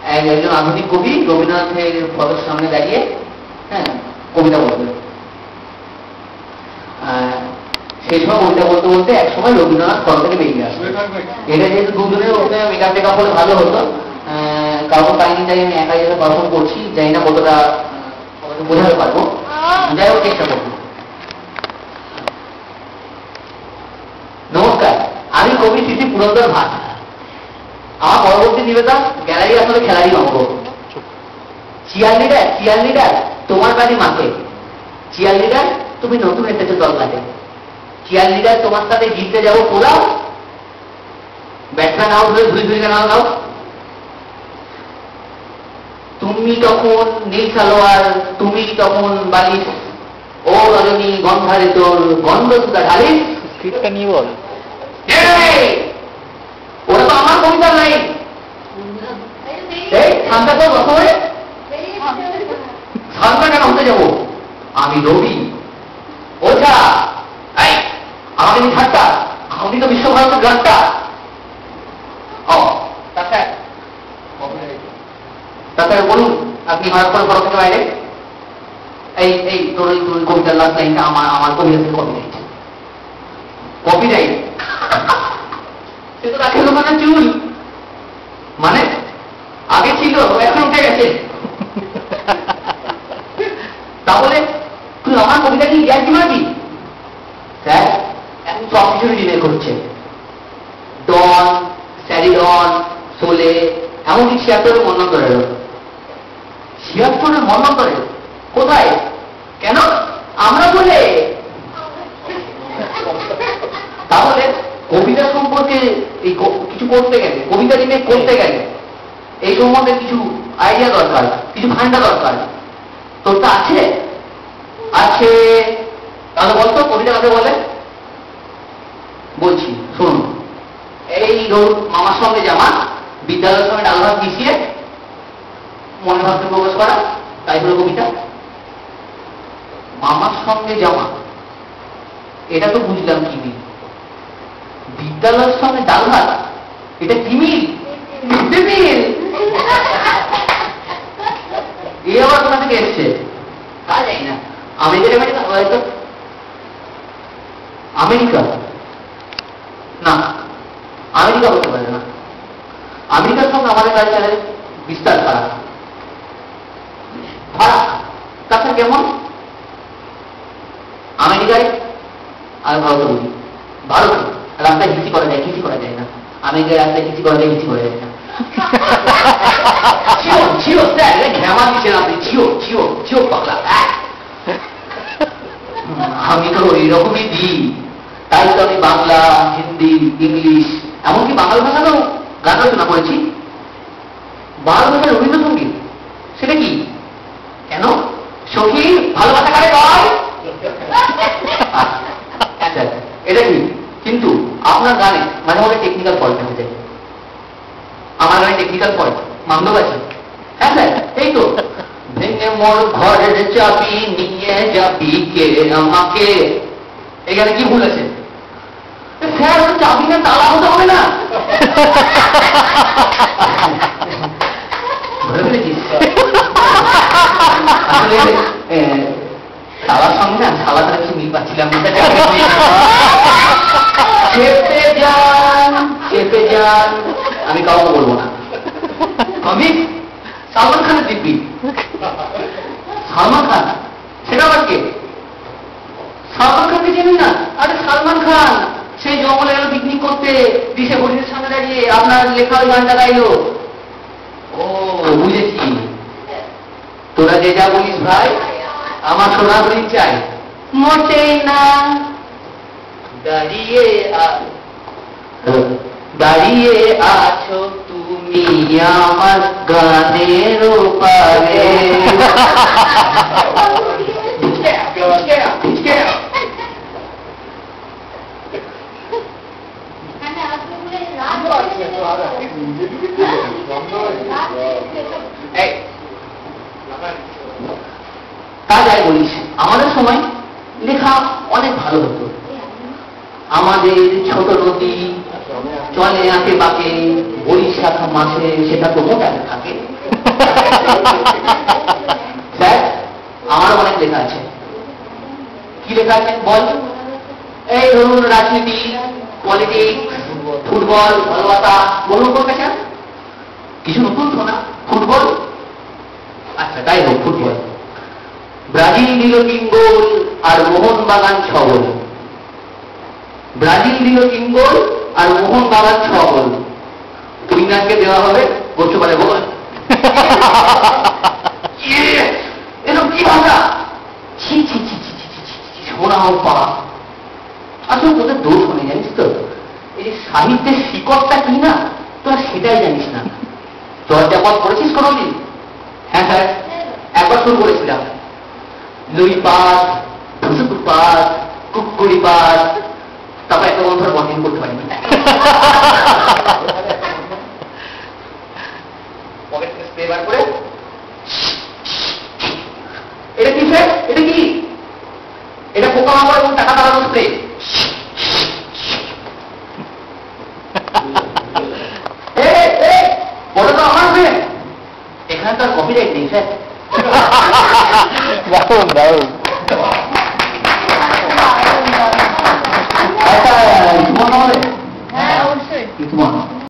একজন আধুনিক কবি রবীন্দ্রনাথের ফটোর সামনে দাঁড়িয়ে কবিতা বলতেন। সেই সময় কবিতা বলতে বলতে এক সময় রবীন্দ্রনাথ ফটো থেকে বেরিয়ে আসবে। এটা যেহেতু দুজনের মেকআপ টেকআপ হলে ভালো হতো, কারণ পাইনি, তাই আমি একাই যেটা পারফর্ম করছি, জানি না কতটা বোঝাতে পারবো, যাই হোক চেষ্টা করবো। নমস্কার, আমি কবি শ্রী পুরন্দর ভাট। আমার পরবর্তী নিবেদন গ্যালারি আসলে খেলারই অঙ্গ। চিয়ার লিডার তোমার বাড়ি মাকে, চিয়ার লিডার তুমি নতুন এসেছো দল কাটে, চিয়ার লিডার তোমার সাথে জিততে যাবো পোলাও, ব্যাটসম্যান আউট হয়ে ঘুরি কেন দাও, তুমি তখন নীল সালোয়ার, তুমি তখন বালিশ, ও রজনী গন্ধারে তোর গন্ধ সুতা ঢালিস। নিয়ে বল, ওরা তো আমার কবিতা নাই। ঠান্ডা তো বছরে ঠান্ডা কেন হতে যাবো, আমি রবি ওঝা, আমাকে নিয়ে ঠাট্টা, আমি তো বিশ্বভারতের গানটা। তাছাড়া বলুন আপনি ভারতের পর থেকে বাইরে এই তোর কবিতার লাস্ট লাইনটা আমার কবিতা থেকে কপি রাইট সে তো রাখে দোকানের চুল, মানে আগে ছিল এখন উঠে গেছে। তাহলে তুই আমার কবিতা কি ইয়ার্কি মারবি? স্যার এখন সব কিছু রিমেক হচ্ছে, ডন, স্যারিডন, সোলে, এমনকি 76-এর মন্বন্তরেরও। 76-এর মন্বন্তরের কোথায়? কেন? আমরা বলে। তাহলে কবিতা সম্পর্কে এই কিছু করতে গেলে, কবিতা রিমেক করতে গেলে এই সম্বন্ধে কিছু আইডিয়া দরকার, কিছু ভান্ডা দরকার। তোর তো আছে? আছে। তাহলে বলতো কবিতা কাকে বলে? বলছি শুনুন, এই ধরুন মামার সঙ্গে জামা, বিদ্যালয়ের সঙ্গে ডাল ভাত মিশিয়ে মনে ভাবতে প্রকাশ করা, তাই হলো কবিতা। মামার সঙ্গে জামা, এটা তো বুঝলাম কি মিল। বিদ্যালয়ের সঙ্গে ডাল ভাত, এটা কি মিল? মিল। এ আবার কোথা থেকে এসছে তা জানি না। আমেরিকা হয়তো, আমেরিকা না, আমেরিকা হতে পারে না। আমেরিকার সঙ্গে আমাদের কালচারের বিস্তার ফারাক। তাছাড়া কেমন? আমেরিকায় আর ভারতে বলি, ভারতে রাস্তায় হিচি করা যায়, কিছু করা যায় না। আমেরিকায় রাস্তায় কিছু করা যায়, কিছু করা যায় না। আমি তো এইরকমই দিই, তাই তো আমি বাংলা, হিন্দি, ইংলিশ, এমনকি বাংলা ভাষাতেও গান রচনা করেছি। বাংলা ভাষার রবীন্দ্রসঙ্গীত, সেটা কি? কেন সখী ভালোবাসা কারে কয়? আচ্ছা, এটা কি? কিন্তু আপনার গানে মাঝে মাঝে টেকনিক্যাল ফল্ট দেখা যায়। আমার গানে টেকনিক্যাল ফল্ট মানব আছে। হ্যাঁ স্যার, এই তো ভেঙে মোর ঘরের চাবি নিয়ে যাবি কে আমাকে, এখানে কি ভুল আছে? স্যার চাবি না তালা হতে হবে না? তালার সঙ্গে না সালাটা কিছু মিল পাচ্ছিলাম। চেপে যান, আমি কাউকে বলবো না। আমি সালমান খানের দিব্যি। সালমান খান, সেটা আবার কে? সালমান খানকে চিনি না? আরে সালমান খান সেই জঙ্গলে গেল পিকনিক করতে, দিশে হরিণের সামনে দাঁড়িয়ে আপনার লেখা ওই গানটা গাইল। ও বুঝেছি, তোরা যে যা বলিস ভাই, আমার সোনা হরিণ চাই। মোটেই না। দাঁড়িয়ে আছো তুমি আমার গানের পারে। তা যাই বলিস, আমাদের সময় লেখা অনেক ভালো হতো। আমাদের ছোট নদী চলে আঁকে বাঁকে, বরিশাল বৈশাখ মাসে সেটা প্রমোটারে থাকে। স্যার আমারও অনেক লেখা আছে। কি লেখা আছে বল? এই ধরুন রাজনীতি, পলিটিক্স, ফুটবল, ভালোবাসা, বলুন কোনটা স্যার? কিছু নতুন শোনা? ফুটবল? আচ্ছা তাই হোক, ফুটবল। ব্রাজিল দিল 3 গোল আর মোহনবাগান 6 গোল। ব্রাজিল দিল 3 গোল আর মোহনবাগান 6 গোল। উইনারকে দেওয়া হবে গোষ্ঠপালে ভোগ। এরকম কি ভাষা? ছি ছি ছি ছি ছি ছি ছি, শোনা হোক পাওয়া। আসলে তোদের দোষ নেই জানিস তো, এই যে সাহিত্যের শিকড়টা কি না তোরা সেটাই জানিস না। চর্যাপদ পড়েছিস কোনোদিন? হ্যাঁ স্যার, একবার শুরু করেছিলাম। লুই পাস, ভুসুকুর পাস, কুকুরি পাস, তারপর একটা বন্ধুর বন্ধন করতে পারিনি। পকেট থেকে স্প্রে বার করে, এটা কি স্যার? এটা কি? এটা পোকামাকড় এবং টাকা তাড়ানোর স্প্রে। বলো তো আমার স্প্রে। এখানে তো আর কপিরাইট নেই স্যার। দারুণ দারুণ।